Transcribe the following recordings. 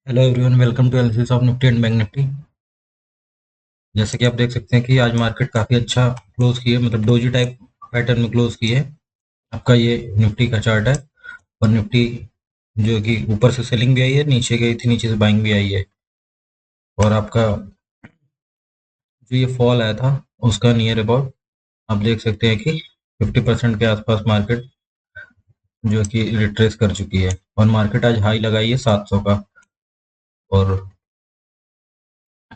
Hello everyone, welcome to analysis of Nifty and Bank Nifty. जैसे कि आप देख सकते हैं कि आज मार्केट काफ़ी अच्छा क्लोज की है, मतलब डोजी टाइप पैटर्न में क्लोज की है। आपका ये निफ्टी का चार्ट है। और निफ्टी जो कि ऊपर से सेलिंग भी आई है, नीचे गई थी, नीचे से बाइंग भी आई है। और आपका जो ये फॉल आया था उसका नियर अबाउट आप देख सकते हैं कि 50% के आसपास मार्केट जो कि रिट्रेस कर चुकी है। और मार्केट आज हाई लगाई है 700 का। और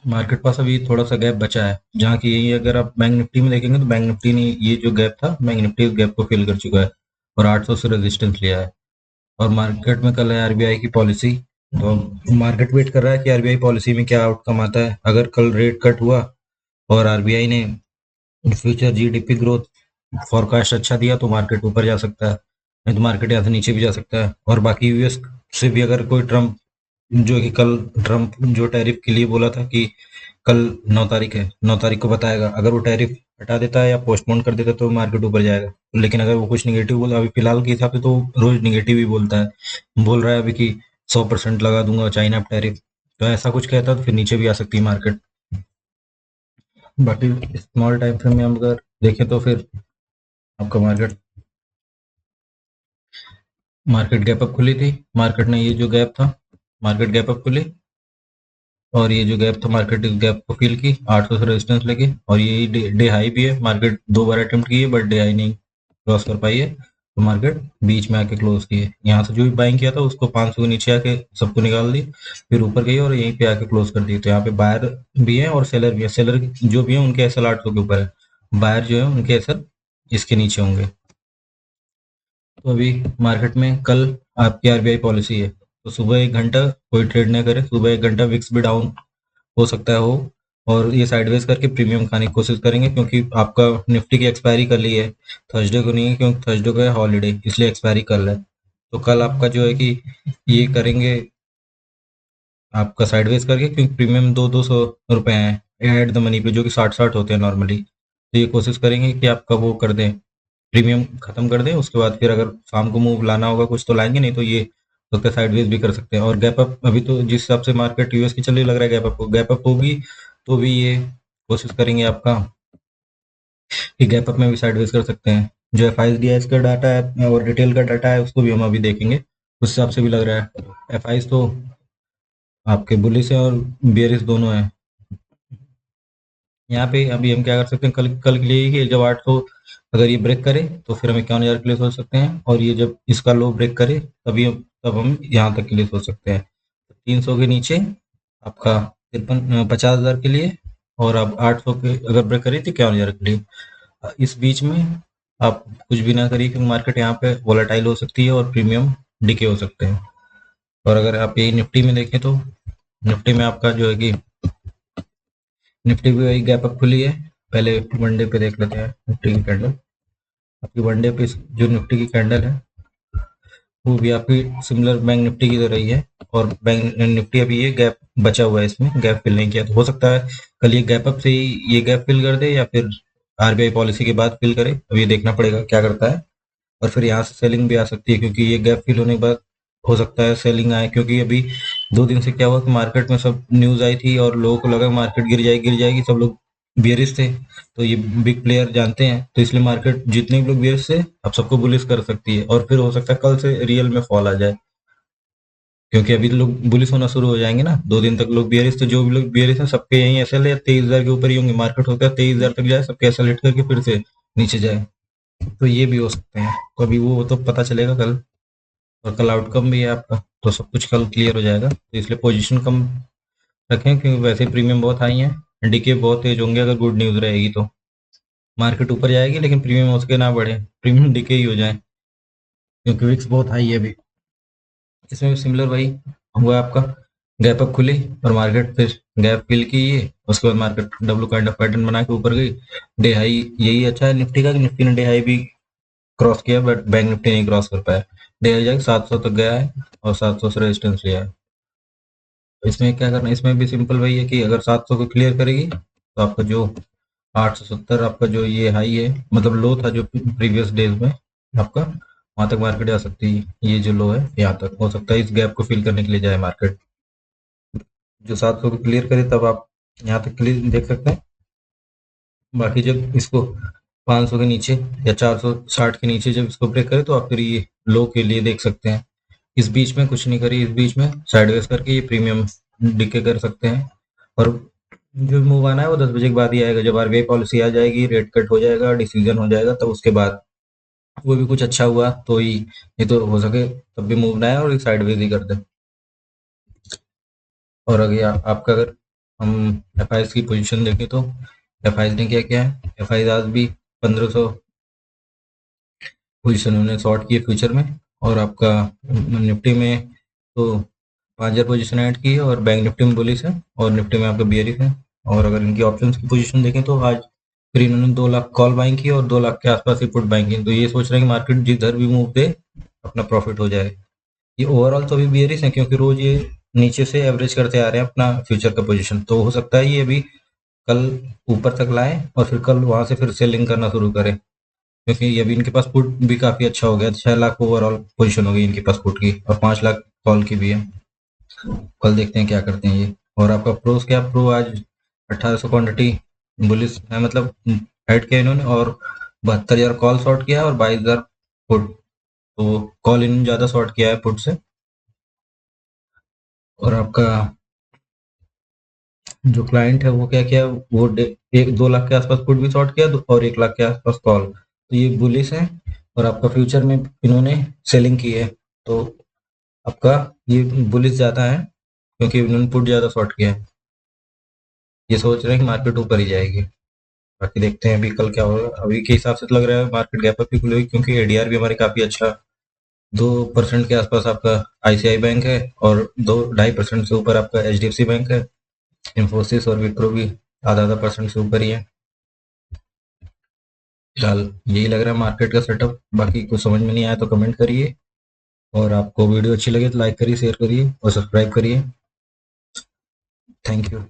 मार्केट पास अभी थोड़ा सा गैप बचा है, जहाँ की यही अगर आप बैंक निफ्टी में देखेंगे तो बैंक निफ्टी ने ये जो गैप था, बैंक निफ्टी इस गैप को फिल कर चुका है और 800 से रेजिस्टेंस लिया है। और मार्केट में कल है आरबीआई की पॉलिसी। तो मार्केट वेट कर रहा है कि आरबीआई पॉलिसी में क्या आउटकम आता है। अगर कल रेट कट हुआ और आरबीआई ने फ्यूचर जीडीपी ग्रोथ फॉरकास्ट अच्छा दिया तो मार्केट ऊपर जा सकता है, नहीं तो मार्केट यहाँ से नीचे भी जा सकता है। और बाकी यूएस से भी अगर कोई ट्रम्प, जो कि कल ट्रम्प जो टैरिफ के लिए बोला था कि कल 9 तारीख है, 9 तारीख को बताएगा, अगर वो टैरिफ हटा देता है या पोस्टपोन कर देता है तो मार्केट ऊपर जाएगा। लेकिन अगर वो कुछ निगेटिव बोला अभी फिलहाल के हिसाब से, तो रोज निगेटिव ही बोलता है। बोल रहा है अभी कि 100% लगा दूंगा चाइना पे टैरिफ। तो ऐसा कुछ कहता है तो फिर नीचे भी आ सकती है मार्केट। बाकी स्मॉल टाइम फ्रेम में हम अगर देखें तो फिर आपका मार्केट मार्केट गैप अप खुली थी। मार्केट ने ये जो गैप था, मार्केट गैप अप खुली, और ये जो गैप था मार्केट इस गैप को फिल की 800 से रेजिस्टेंस लेके। और ये डे हाई भी है। मार्केट 2 बार अटेम्प्ट की है बट डे हाई नहीं क्रॉस कर पाई है, तो मार्केट बीच में आके क्लोज की है। यहाँ से जो भी बाइंग किया था उसको 500 के नीचे आके सबको निकाल दी, फिर ऊपर गई और यहीं पे आके क्लोज कर दी। तो यहाँ पे बायर भी है और सेलर भी है। सेलर जो भी है उनके एसएल 800 के ऊपर है, बायर जो है उनके एसएल इसके नीचे होंगे। तो अभी मार्केट में कल आपकी आरबीआई पॉलिसी है, तो सुबह 1 घंटा कोई ट्रेड ना करे। सुबह 1 घंटा विक्स भी डाउन हो सकता है हो, और ये साइडवेज करके प्रीमियम खाने की कोशिश करेंगे, क्योंकि आपका निफ्टी की एक्सपायरी कल ही है, थर्सडे को नहीं है, क्योंकि थर्सडे को है हॉलीडे, इसलिए एक्सपायरी कल है। तो कल आपका जो है कि ये करेंगे आपका साइडवेज करके, क्योंकि प्रीमियम 200-200 रुपए हैं एट द मनी पे, जो कि 60-60 होते हैं नॉर्मली। तो ये कोशिश करेंगे कि आपका वो कर दें, प्रीमियम खत्म कर दें। उसके बाद फिर अगर शाम को मूव लाना होगा कुछ तो लाएंगे, नहीं तो ये तो साइडवेज भी कर सकते हैं। और गैप अप अभी तो जिस हिसाब से मार्केट यूएस की चल रही, लग रहा है गैप अप होगी, तो भी ये कोशिश करेंगे आपका कि गैप अप में भी साइडवेज कर सकते हैं। जो एफ आई डी एस का डाटा है और रिटेल का डाटा है उसको भी हम अभी देखेंगे, उस हिसाब से भी लग रहा है एफ आई तो आपके बुलिश है और बियरिश दोनों है। यहाँ पे अभी हम क्या कर सकते हैं, कल कल के लिए कि जब 800 अगर ये ब्रेक करे तो फिर हम 51,000 के लिए सोच सकते हैं, और ये जब इसका लो ब्रेक करे तब हम यहाँ तक के लिए सोच सकते हैं। 300 के नीचे आपका 50,000 के लिए, और अब 800 के अगर ब्रेक करे तो 51,000 के लिए। इस बीच में आप कुछ भी ना करिए, क्योंकि मार्केट यहाँ पे वोलेटाइल हो सकती है और प्रीमियम डिके हो सकते हैं। और अगर आप यही निफ्टी में देखें तो निफ्टी में आपका जो है कि निफ्टी भी वही गैप अप खुली है। पहले वनडे पे देख लेते हैं निफ्टी की कैंडल। आपकी वनडे पे जो निफ्टी की कैंडल है वो भी आपकी सिमिलर बैंक निफ्टी की तरह ही है। और बैंक निफ्टी अभी ये गैप बचा हुआ है, इसमें गैप फिल नहीं किया, तो हो सकता है कल ये गैप अप से ही ये गैप फिल कर दे, या फिर आरबीआई पॉलिसी के बाद फिल करे। अब ये देखना पड़ेगा क्या करता है। और फिर यहाँ से सेलिंग भी आ सकती है, क्योंकि ये गैप फिल होने के बाद हो सकता है सेलिंग आए, क्योंकि अभी 2 दिन से क्या हुआ कि मार्केट में सब न्यूज आई थी और लोगों को लगा मार्केट गिर जाएगी, सब लोग बियरिश थे। तो ये बिग प्लेयर जानते हैं, तो इसलिए मार्केट जितने भी लोग बियरिश थे अब सबको बुलिश कर सकती है, और फिर हो सकता है कल से रियल में फॉल आ जाए, क्योंकि अभी लोग बुलिश होना शुरू हो जाएंगे ना। 2 दिन तक लोग बियरिश थे, जो भी लोग बियरिश हैं सबके यही एसएल है 23,000 के ऊपर ही होंगे। मार्केट होता है 23,000 तक जाए, सबके एसएल हिट करके फिर से नीचे जाए, तो ये भी हो सकते हैं। तो अभी वो तो पता चलेगा कल। और कल आउटकम भी है आपका, तो सब कुछ कल क्लियर हो जाएगा। तो इसलिए पोजीशन कम रखें, क्योंकि वैसे प्रीमियम बहुत हाई है, डीके बहुत तेज होंगे। अगर गुड न्यूज़ रहेगी तो मार्केट ऊपर जाएगी, लेकिन प्रीमियम हो सके ना बढ़े, प्रीमियम डीके ही हो जाए, क्योंकि विक्स बहुत हाई है अभी। इसमें भी सिमिलर वही हुआ आपका, गैप अप खुली और मार्केट फिर गैप फिल की है। उसके बाद market W kind of pattern बना के ऊपर गई। डे हाई यही अच्छा है निफ्टी का, कि निफ्टी ने डे हाई भी क्रॉस किया बट बैंक निफ्टी नहीं क्रॉस कर पाया। डे हाई जाके 700 तक गया है और 700 से रेजिस्टेंस लिया है। इसमें क्या करना है, इसमें भी सिंपल वही है कि अगर 700 को क्लियर करेगी तो आपका जो 870 आपका जो ये हाई है, मतलब लो था जो प्रीवियस डेज में आपका, वहां तक मार्केट जा सकती है। ये जो लो है यहाँ तक हो सकता है, इस गैप को फिल करने के लिए जाए मार्केट। जो 700 को क्लियर करे तब आप यहाँ तक क्लियर देख सकते हैं। बाकी जब इसको 500 के नीचे या 460 के नीचे जब इसको ब्रेक करे तो आप फिर ये लो के लिए देख सकते हैं। इस बीच में कुछ नहीं करिए, इस बीच में साइडवेज करके ये प्रीमियम डीके कर सकते हैं। और जो मूव आना है वो 10 बजे के बाद ही आएगा, जब आरबीआई पॉलिसी आ जाएगी, रेट कट हो जाएगा, डिसीजन हो जाएगा, तब उसके बाद वो भी कुछ अच्छा हुआ तो ही, ये तो हो सके तब भी मूव ना आए और साइडवेज ही कर दे। और अगर आपका अगर हम एफ आई की पोजीशन देखें तो एफ आई ने क्या किया है, एफ आई आज भी 1500 पोजीशन उन्होंने शॉर्ट की है फ्यूचर में। और आपका निफ्टी में तो 5000 पोजीशन ऐड की है, और बैंक निफ्टी में बुलिश है, और निफ्टी में आपका बियरिश है। और अगर इनकी ऑप्शंस की पोजीशन देखें तो आज फिर इन्होंने 2 लाख कॉल बाइंग की और 2 लाख के आसपास ही पुट बाइंग की। तो ये सोच रहे हैं कि मार्केट जिधर भी मूव दे अपना प्रॉफिट हो जाए। ये ओवरऑल तो अभी बियरिश है, क्योंकि रोज ये नीचे से एवरेज करते आ रहे हैं अपना फ्यूचर का पोजीशन। तो हो सकता है ये अभी कल ऊपर तक लाए और फिर कल वहां से फिर सेलिंग करना शुरू करें, क्योंकि अभी इनके पास पुट भी काफी अच्छा हो गया। 6 लाख ओवरऑल पोजीशन हो गई इनके पास पुट की, और 5 लाख कॉल की भी है। कल देखते हैं क्या करते हैं ये। और आपका प्रोस क्या, प्रो आज 1800 क्वांटिटी बुलिस है, मतलब ऐड किया इन्होंने, और 72,000 कॉल शॉर्ट किया है और 22,000 पुट। तो कॉल इन्होंने ज्यादा शॉर्ट किया है पुट से। और आपका जो क्लाइंट है वो क्या किया, वो 1-2 लाख के आसपास पुट भी शॉर्ट किया, और 1 लाख के आसपास कॉल। तो ये बुलिस है। और आपका फ्यूचर में इन्होंने सेलिंग की है, तो आपका ये बुलिस ज्यादा है, क्योंकि इन्होंने पुट ज्यादा शॉर्ट किया है। ये सोच रहे हैं कि मार्केट ऊपर ही जाएगी। बाकी देखते हैं अभी कल क्या होगा। अभी के हिसाब से तो लग रहा है मार्केट गैप अप ही खुलेगी, क्योंकि एडीआर भी हमारी काफी अच्छा 2% के आसपास आपका आईसीआई बैंक है, और 2-2.5% से ऊपर आपका एचडीएफसी बैंक है। इंफोसिस और विप्रो भी आधा आधा परसेंट से ऊपर ही है। फिलहाल यही लग रहा है मार्केट का सेटअप। बाकी कुछ समझ में नहीं आया तो कमेंट करिए, और आपको वीडियो अच्छी लगे तो लाइक करिए, शेयर करिए और सब्सक्राइब करिए। Thank you.